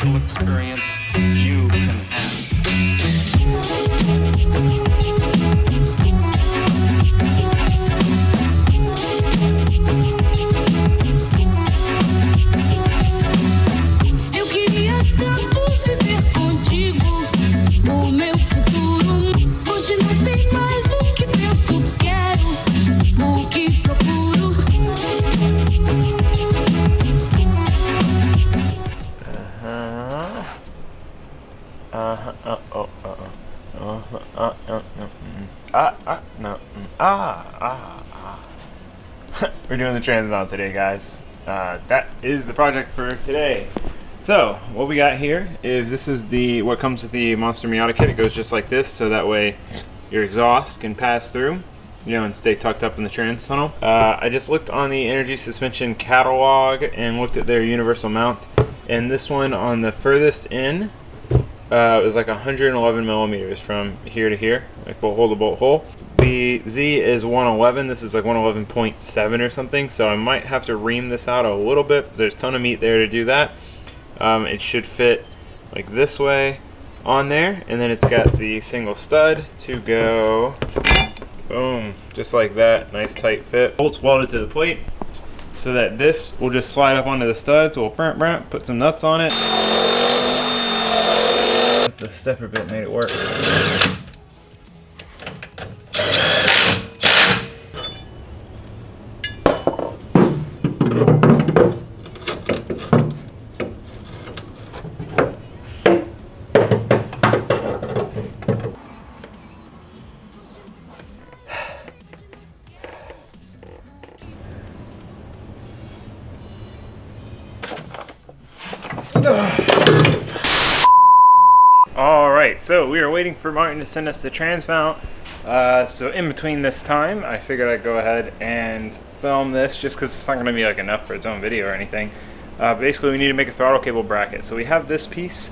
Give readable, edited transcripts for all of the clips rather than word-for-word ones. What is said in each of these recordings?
commercial experience you can have. Eu queria tanto viver contigo o meu futuro. Hoje não sei mais o que penso, quero, o que procuro. We're doing the trans mount today, guys. That is the project for today. So what we got here is this is what comes with the Monster Miata kit. It goes just like this, so that way your exhaust can pass through, you know, and stay tucked up in the trans tunnel. I just looked on the Energy Suspension catalog and looked at their universal mounts, and this one on the furthest end was like 111 millimeters from here to here, like bolt hole to bolt hole. The Z is 111. This is like 111.7 or something, so I might have to ream this out a little bit. There's a ton of meat there to do that. It should fit like this way on there, and then it's got the single stud to go boom, just like that. Nice tight fit. Bolts welded to the plate so that this will just slide up onto the stud. So we'll put some nuts on it. The stepper bit made it work. Alright, so we are waiting for Martin to send us the trans mount. So in between this time, I figured I'd go ahead and film this just because it's not going to be like enough for its own video or anything. Basically, we need to make a throttle cable bracket. So we have this piece.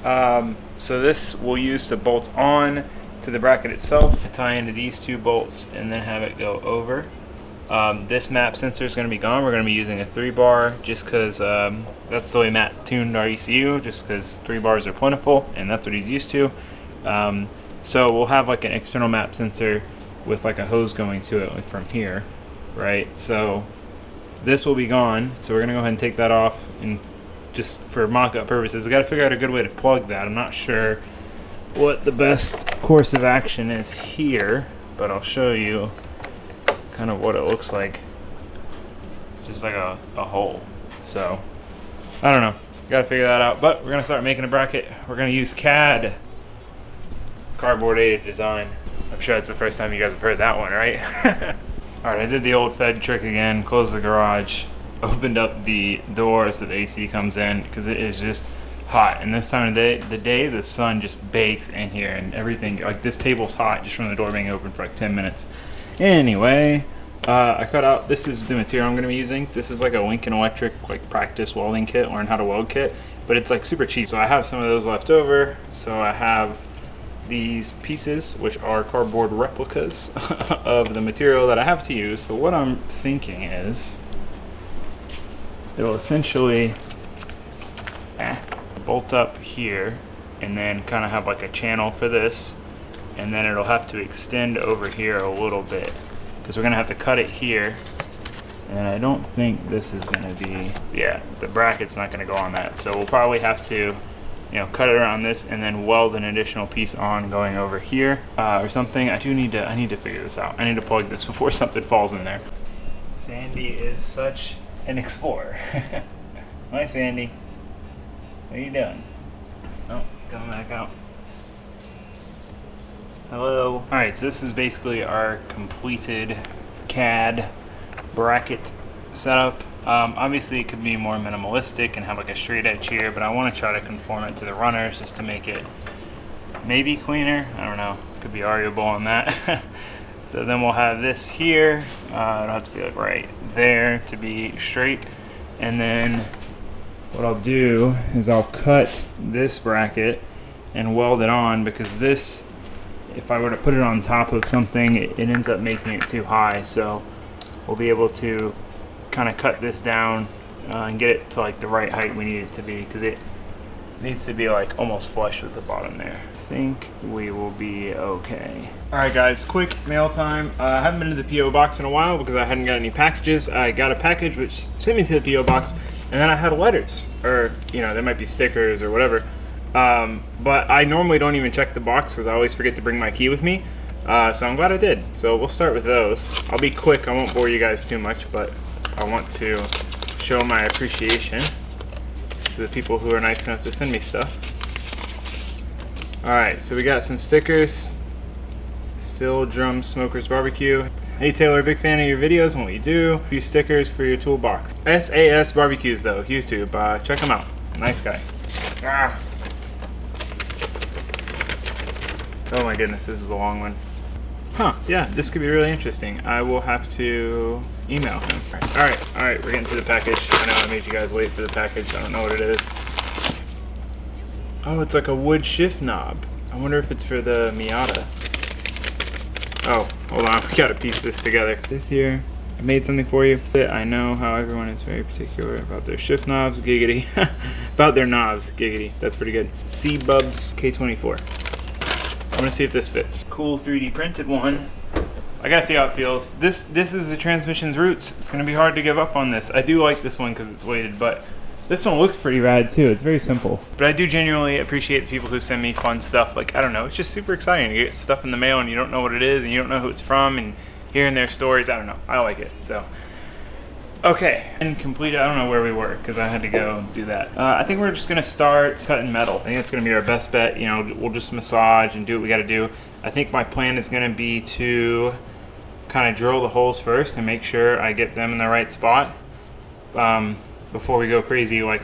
So this we'll use to bolt on to the bracket itself, to tie into these two bolts, and then have it go over. This map sensor is going to be gone. We're going to be using a 3-bar just because that's the way Matt tuned our ECU, just because 3 bars are plentiful and that's what he's used to. So we'll have like an external map sensor with like a hose going to it, like from here, right? So this will be gone, so we're going to go ahead and take that off, and just for mock-up purposes, I've got to figure out a good way to plug that. I'm not sure what the best course of action is here, but I'll show you kind of what it looks like. It's just like a hole. So I don't know, gotta figure that out, but we're gonna start making a bracket. We're gonna use Cad cardboard aided design. I'm sure that's the first time you guys have heard that one, right? All right, I did the old Fed trick again. Closed the garage, opened up the door so the AC comes in, because it is just hot. And this time of the day the sun just bakes in here, and everything, like this table's hot just from the door being open for like 10 minutes. Anyway, I cut out, this is the material I'm going to be using. This is like a Lincoln Electric like practice welding kit, learn how to weld kit, but it's like super cheap. So I have some of those left over. So I have these pieces, which are cardboard replicas of the material that I have to use. So what I'm thinking is it'll essentially bolt up here and then kind of have like a channel for this, and then it'll have to extend over here a little bit because we're gonna have to cut it here, and I don't think this is gonna be, yeah, the bracket's not gonna go on that, so we'll probably have to, you know, cut it around this and then weld an additional piece on going over here or something. I need to figure this out. I need to plug this before something falls in there. Sandy is such an explorer. Hi Sandy, what are you doing? Oh, coming back out. Hello. Alright, so this is basically our completed Cad bracket setup. Obviously it could be more minimalistic and have like a straight edge here, but I want to try to conform it to the runners just to make it maybe cleaner. I don't know, could be arguable on that. So then we'll have this here. It'll have to be like right there to be straight, and then what I'll do is I'll cut this bracket and weld it on, because this, if I were to put it on top of something, it ends up making it too high. So we'll be able to kind of cut this down and get it to like the right height we need it to be, because Needs to be like almost flush with the bottom there. I think we will be okay. All right guys, quick mail time. I haven't been to the P.O Box in a while because I hadn't got any packages. I got a package which sent me to the P.O Box, and then I had letters, or you know, there might be stickers or whatever. But I normally don't even check the box because I always forget to bring my key with me. So I'm glad I did. So we'll start with those. I'll be quick, I won't bore you guys too much, but I want to show my appreciation to the people who are nice enough to send me stuff. Alright, so we got some stickers. Still Drum Smokers Barbecue. Hey Taylor, big fan of your videos and what you do. A few stickers for your toolbox. SAS Barbecues though, YouTube. Check him out. Nice guy. Ah. Oh my goodness, this is a long one. Huh, yeah, this could be really interesting. I will have to email him. All right, we're getting to the package. I know I made you guys wait for the package. I don't know what it is. Oh, it's like a wood shift knob. I wonder if it's for the Miata. Oh, hold on, we gotta piece this together. This here, I made something for you. I know how everyone is very particular about their shift knobs, giggity. About their knobs, giggity. That's pretty good. C-Bubs K24. I'm gonna see if this fits. Cool 3D printed one. I gotta see how it feels. This is the transmission's roots. It's gonna be hard to give up on this. I do like this one because it's weighted, but this one looks pretty rad too. It's very simple. But I do genuinely appreciate the people who send me fun stuff. Like, I don't know, it's just super exciting. You get stuff in the mail and you don't know what it is and you don't know who it's from, and hearing their stories, I don't know. I like it, so. Okay, and completed, I don't know where we were because I had to go do that. I think we're just gonna start cutting metal. I think that's gonna be our best bet. You know, we'll just massage and do what we gotta do. I think my plan is gonna be to kind of drill the holes first and make sure I get them in the right spot before we go crazy like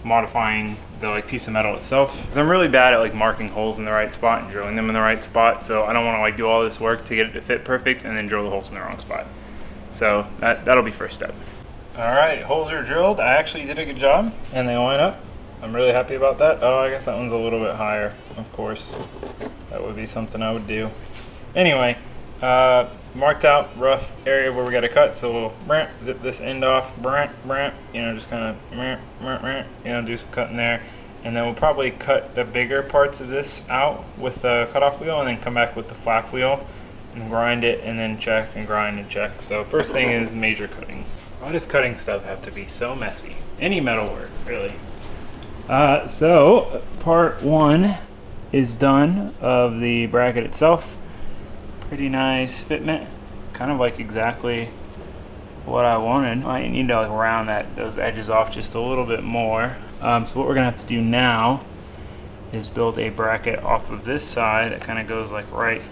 modifying the like piece of metal itself. Because I'm really bad at like marking holes in the right spot and drilling them in the right spot, so I don't wanna like do all this work to get it to fit perfect and then drill the holes in the wrong spot. So that'll be first step. All right, holes are drilled. I actually did a good job and they line up. I'm really happy about that. Oh, I guess that one's a little bit higher, of course. That would be something I would do. Anyway, marked out rough area where we gotta cut, so we'll zip this end off, you know, just kind of, you know, do some cutting there. And then we'll probably cut the bigger parts of this out with the cutoff wheel and then come back with the flap wheel and grind it and then check and grind and check. So first thing is major cutting. Why does cutting stuff have to be so messy? Any metal work, really. So part one is done of the bracket itself. Pretty nice fitment, kind of like exactly what I wanted. I need to like round those edges off just a little bit more. So what we're gonna have to do now is build a bracket off of this side that kind of goes like right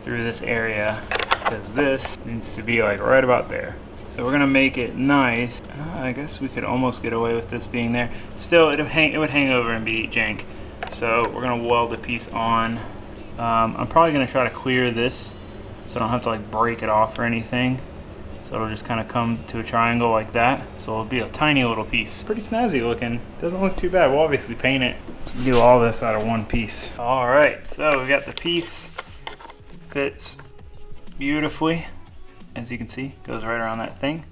through this area, because this needs to be like right about there. So we're gonna make it nice. I guess we could almost get away with this being there. Still, it would hang over and be jank. So we're gonna weld the piece on. I'm probably gonna try to clear this so I don't have to like break it off or anything. So it'll just kind of come to a triangle like that. So it'll be a tiny little piece. Pretty snazzy looking. Doesn't look too bad. We'll obviously paint it. Let's do all this out of one piece. All right, so we got the piece. Fits beautifully. As you can see, goes right around that thing.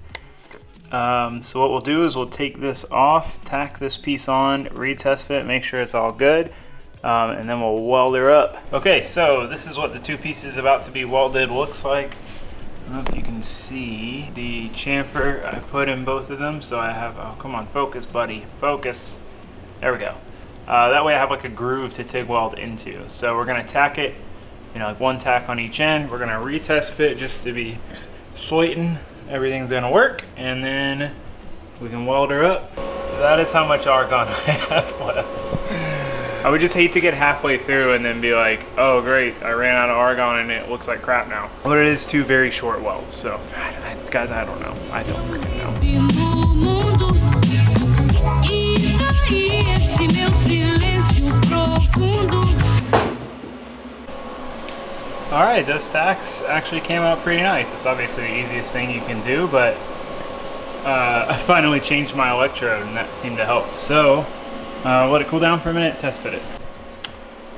So what we'll do is we'll take this off, tack this piece on, retest fit, make sure it's all good, and then we'll weld her up. Okay, so this is what the two pieces about to be welded looks like. I don't know if you can see the chamfer I put in both of them. So I have, oh come on, focus buddy, focus. There we go. That way I have like a groove to TIG weld into. So we're gonna tack it, you know, like one tack on each end. We're gonna retest fit just to be certain everything's gonna work, and then we can weld her up. That is how much argon I have left. I would just hate to get halfway through and then be like, oh great, I ran out of argon and it looks like crap now. But it is two very short welds, so guys, I don't know. I don't freaking know. Alright, those tacks actually came out pretty nice. It's obviously the easiest thing you can do, but I finally changed my electrode and that seemed to help. So, let it cool down for a minute, test fit it.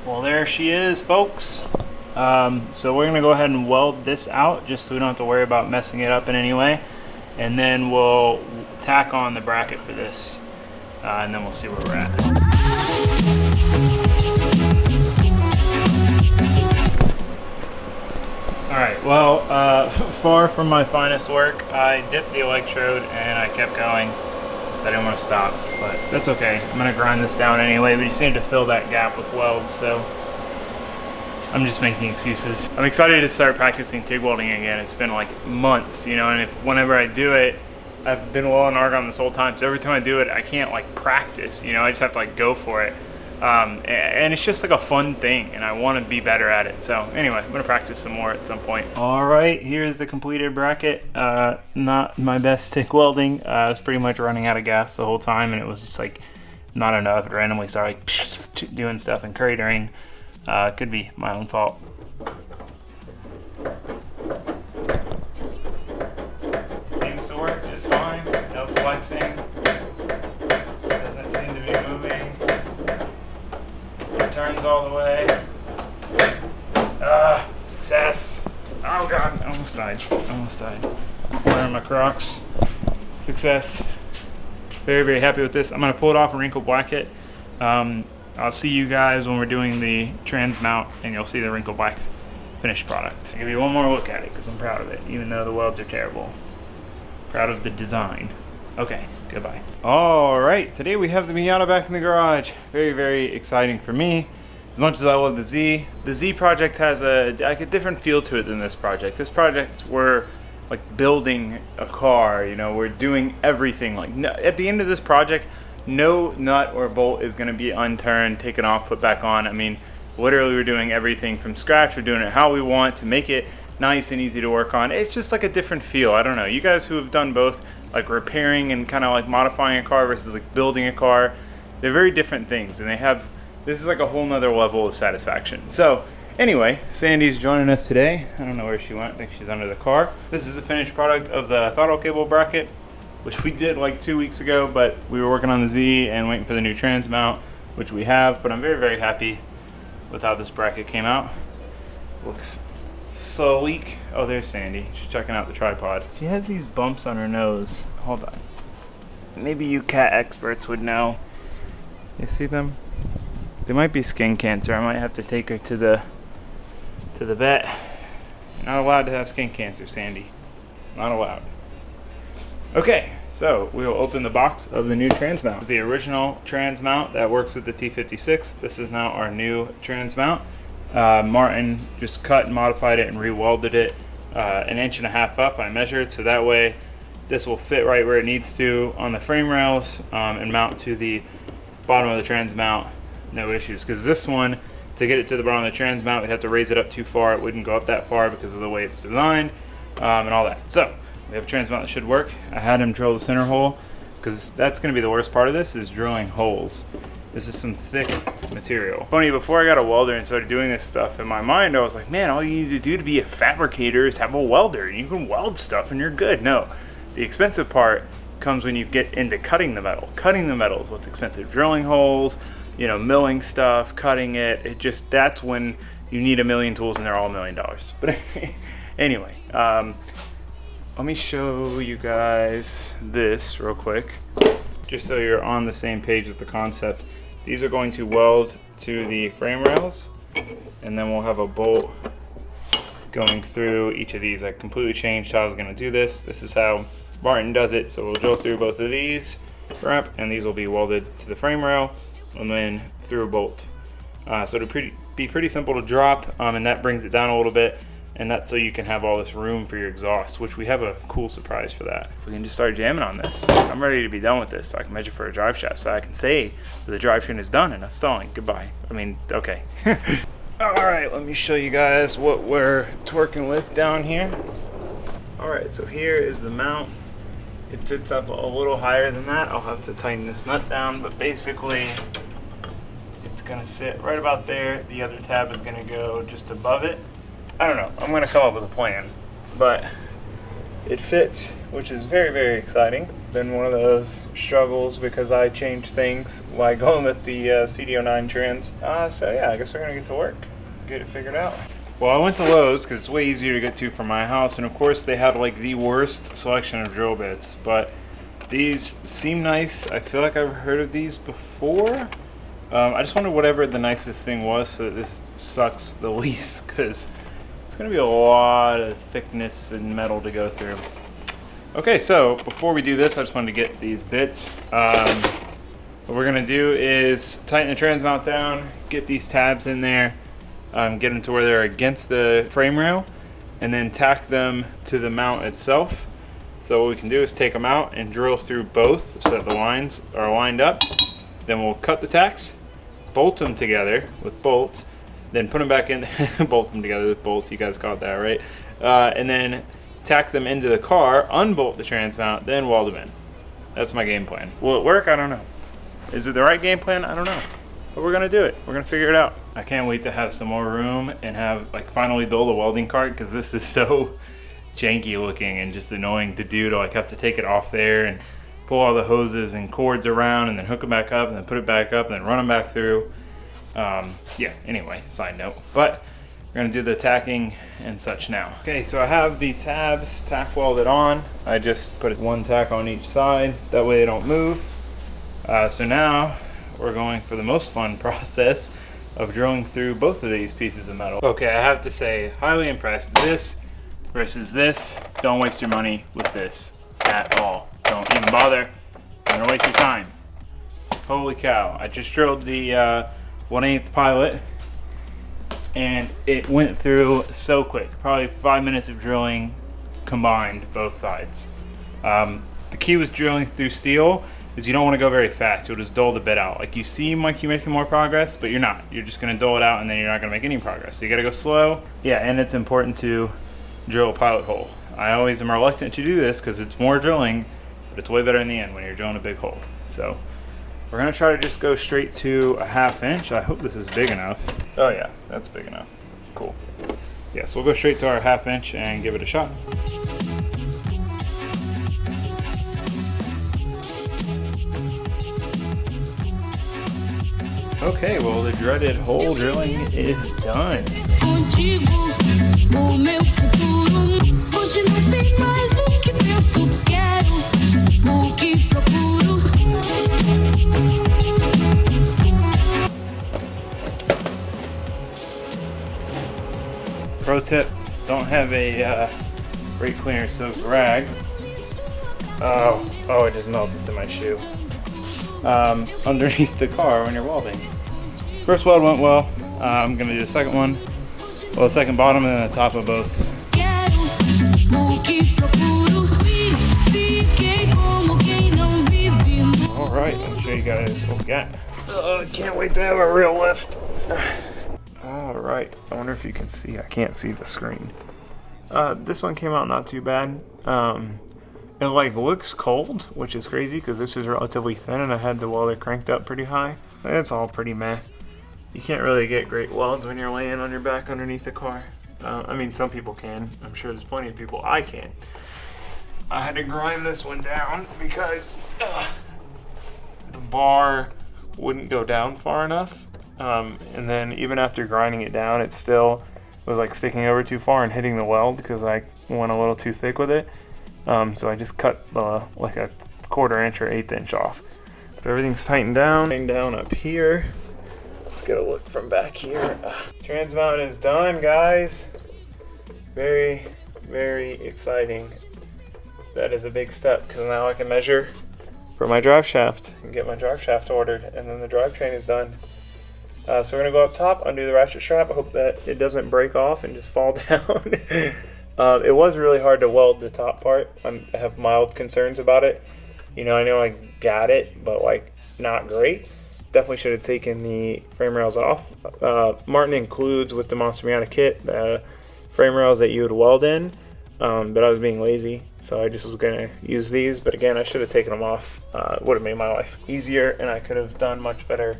Well, there she is, folks. So we're gonna go ahead and weld this out just so we don't have to worry about messing it up in any way. And then we'll tack on the bracket for this, and then we'll see where we're at. Well, far from my finest work. I dipped the electrode and I kept going because I didn't want to stop, but that's okay. I'm gonna grind this down anyway. We just need to fill that gap with welds, so I'm just making excuses. I'm excited to start practicing TIG welding again. It's been like months, you know, and whenever I do it, I've been welding argon this whole time, so every time I do it, I can't like practice, you know, I just have to like go for it. And it's just like a fun thing, and I want to be better at it. So anyway, I'm gonna practice some more at some point. All right, here's the completed bracket. Not my best TIG welding. I was pretty much running out of gas the whole time, and it was just like not enough. It randomly started like doing stuff and cratering. Could be my own fault. Seems to work just fine. No flexing. Doesn't seem to be moving. Turns all the way. Success. Oh god, I almost died. Wearing my Crocs. Success. Very, very happy with this. I'm gonna pull it off and wrinkle black it. I'll see you guys when we're doing the trans mount, and you'll see the wrinkle black finished product. I'll give you one more look at it because I'm proud of it, even though the welds are terrible. Proud of the design. Okay, goodbye. All right, today we have the Miata back in the garage. Very, very exciting for me. As much as I love the Z project has a different feel to it than this project. This project, we're like building a car, you know, we're doing everything. Like at the end of this project, no nut or bolt is gonna be unturned, taken off, put back on. I mean, literally we're doing everything from scratch. We're doing it how we want to make it nice and easy to work on. It's just like a different feel. I don't know. You guys who have done both, like repairing and kind of like modifying a car versus like building a car, they're very different things, and this is like a whole nother level of satisfaction. So anyway, Sandy's joining us today. I don't know where she went. I think she's under the car. This is the finished product of the throttle cable bracket, which we did like 2 weeks ago, but we were working on the Z and waiting for the new trans mount, which we have. But I'm very, very happy with how this bracket came out. Looks sleek. Oh, there's Sandy. She's checking out the tripod. She has these bumps on her nose. Hold on. Maybe you cat experts would know. You see them? They might be skin cancer. I might have to take her to the vet. You're not allowed to have skin cancer, Sandy. Not allowed. Okay, so we will open the box of the new trans mount. This is the original trans mount that works with the T56. This is now our new trans mount. Martin just cut and modified it and re-welded it 1.5 inches up. I measured, so that way this will fit right where it needs to on the frame rails and mount to the bottom of the trans mount. No issues, because this one, to get it to the bottom of the trans mount, we'd have to raise it up too far. It wouldn't go up that far because of the way it's designed and all that. So we have a trans mount that should work. I had him drill the center hole because that's going to be the worst part of this, is drilling holes. This is some thick material. Funny, before I got a welder and started doing this stuff, in my mind I was like, man, all you need to do to be a fabricator is have a welder. You can weld stuff and you're good. No, the expensive part comes when you get into cutting the metal. Cutting the metal is what's expensive. Drilling holes, you know, milling stuff, cutting it, that's when you need a million tools, and they're all $1 million. But anyway, let me show you guys this real quick, just so you're on the same page with the concept. These are going to weld to the frame rails, and then we'll have a bolt going through each of these. I completely changed how I was going to do this. This is how Martin does it. So we'll drill through both of these, and these will be welded to the frame rail, and then through a bolt. So it'll be pretty simple to drop, and that brings it down a little bit, and that's so you can have all this room for your exhaust, which we have a cool surprise for that. We can just start jamming on this. I'm ready to be done with this, so I can measure for a drive shaft, so I can say that the drivetrain is done. Enough stalling. Goodbye. I mean, okay. All right, let me show you guys what we're twerking with down here. All right, so here is the mount. It sits up a little higher than that. I'll have to tighten this nut down, but basically it's gonna sit right about there. The other tab is gonna go just above it. I don't know, I'm gonna come up with a plan, but it fits, which is very, very exciting. Been one of those struggles because I changed things while going with the CD09 trans. So yeah, I guess we're gonna get to work, get it figured out. Well, I went to Lowe's because it's way easier to get to from my house, and of course they had like the worst selection of drill bits, but these seem nice. I feel like I've heard of these before. I just wonder whatever the nicest thing was so that this sucks the least, because it's It's gonna be a lot of thickness and metal to go through. Okay, so before we do this, I just wanted to get these bits. What we're gonna do is tighten the trans mount down, get these tabs in there, get them to where they're against the frame rail, and then tack them to the mount itself. So what we can do is take them out and drill through both so that the lines are lined up. Then we'll cut the tacks, bolt them together with bolts, then put them back in, bolt them together with bolts, you guys caught that, right? And then tack them into the car, unbolt the trans mount, then weld them in. That's my game plan. Will it work? I don't know. Is it the right game plan? I don't know. But we're gonna do it. We're gonna figure it out. I can't wait to have some more room and have like finally build a welding cart, because this is so janky looking and just annoying to do to like have to take it off there and pull all the hoses and cords around and then hook them back up and then put it back up and then run them back through. Yeah, anyway, side note. But we're gonna do the tacking and such now. Okay, so I have the tabs tack welded on. I just put one tack on each side, that way they don't move. So now we're going for the most fun process of drilling through both of these pieces of metal. Okay, I have to say, highly impressed. This versus this, don't waste your money with this at all. Don't even bother, you're gonna waste your time. Holy cow, I just drilled the 1/8 pilot and it went through so quick. Probably 5 minutes of drilling combined, both sides. The key with drilling through steel is you don't want to go very fast. You'll just dull the bit out. Like you seem like you're making more progress, but you're not. You're just gonna dull it out and then you're not gonna make any progress. So you gotta go slow. Yeah, and it's important to drill a pilot hole. I always am reluctant to do this because it's more drilling, but it's way better in the end when you're drilling a big hole. So we're gonna try to just go straight to a 1/2 inch. I hope this is big enough. Oh yeah, that's big enough. Cool. Yeah, so we'll go straight to our 1/2 inch and give it a shot. Okay, well the dreaded hole drilling is done. Contigo, o meu futuro. Hoje não sei mais o que penso, quero, o que procuro. Pro tip, don't have a brake cleaner soaked rag. Oh, it just melted to my shoe. Underneath the car when you're welding. First weld went well. I'm gonna do the second one. Well, the second bottom and then the top of both. All right, let me show you guys what we got. I can't wait to have a real lift. All right, I wonder if you can see. I can't see the screen. This one came out not too bad. It like looks cold, which is crazy because this is relatively thin and I had the welder cranked up pretty high. It's all pretty meh. You can't really get great welds when you're laying on your back underneath the car. I mean, some people can. I'm sure there's plenty of people I can't. I had to grind this one down because the bar wouldn't go down far enough. And then even after grinding it down, it still was like sticking over too far and hitting the weld because I went a little too thick with it. So I just cut like a 1/4 inch or 1/8 inch off. But everything's tightened down up here. Let's get a look from back here. Trans mount is done, guys. Very, very exciting. That is a big step because now I can measure for my drive shaft and get my drive shaft ordered, and then the drivetrain is done. So we're gonna go up top, undo the ratchet strap. I hope that it doesn't break off and just fall down. It was really hard to weld the top part. I have mild concerns about it. You know I got it, but like not great. Definitely should have taken the frame rails off. Martin includes with the Monster Miata kit the frame rails that you would weld in, but I was being lazy, so I just was gonna use these. But again, I should have taken them off. It would have made my life easier, and I could have done much better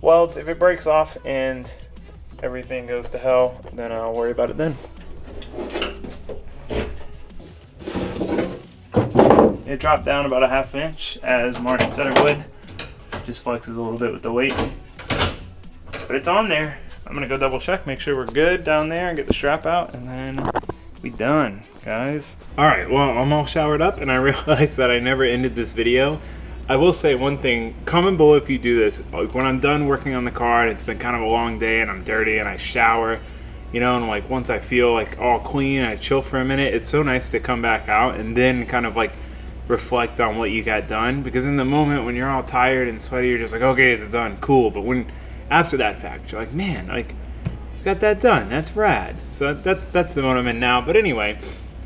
welds. If it breaks off and everything goes to hell, then I'll worry about it then. It dropped down about a 1/2 inch as Martin said it would. Just flexes a little bit with the weight, but it's on there. I'm gonna go double check, make sure we're good down there and get the strap out, and then we done, guys. All right, well, I'm all showered up and I realized that I never ended this video. I will say one thing, comment below if you do this. Like when I'm done working on the car and it's been kind of a long day and I'm dirty and I shower you know, and like once I feel like all clean, I chill for a minute. It's so nice to come back out and then kind of like reflect on what you got done, because in the moment when you're all tired and sweaty, you're just like, okay, it's done, cool. But when after that fact, you're like, man, like, got that done, that's rad. So that's the mode I'm in now. But anyway,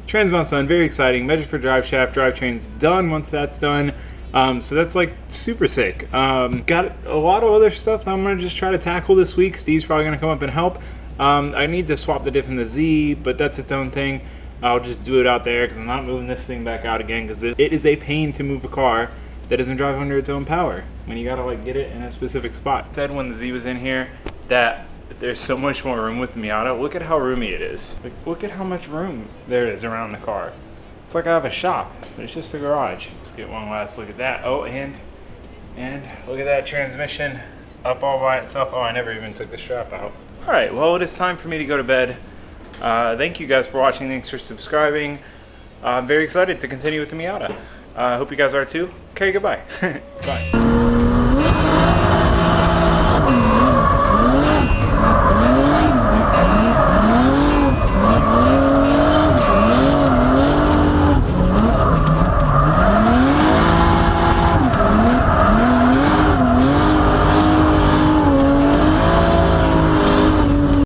trans mount's done, very exciting. Measure for drive shaft, drivetrain's done once that's done. So that's like super sick. Got a lot of other stuff that I'm gonna just try to tackle this week. Steve's probably gonna come up and help. I need to swap the diff in the Z, but that's its own thing. I'll just do it out there because I'm not moving this thing back out again, because it is a pain to move a car that doesn't drive under its own power when you gotta like get it in a specific spot. I said when the Z was in here that there's so much more room with the Miata. Look at how roomy it is. Like, look at how much room there is around the car. It's like I have a shop, but it's just a garage. Let's get one last look at that. Oh, and look at that transmission up all by itself. Oh, I never even took the strap out. All right, well, it is time for me to go to bed. Thank you guys for watching. Thanks for subscribing. I'm very excited to continue with the Miata. I hope you guys are too. Okay, goodbye. Bye.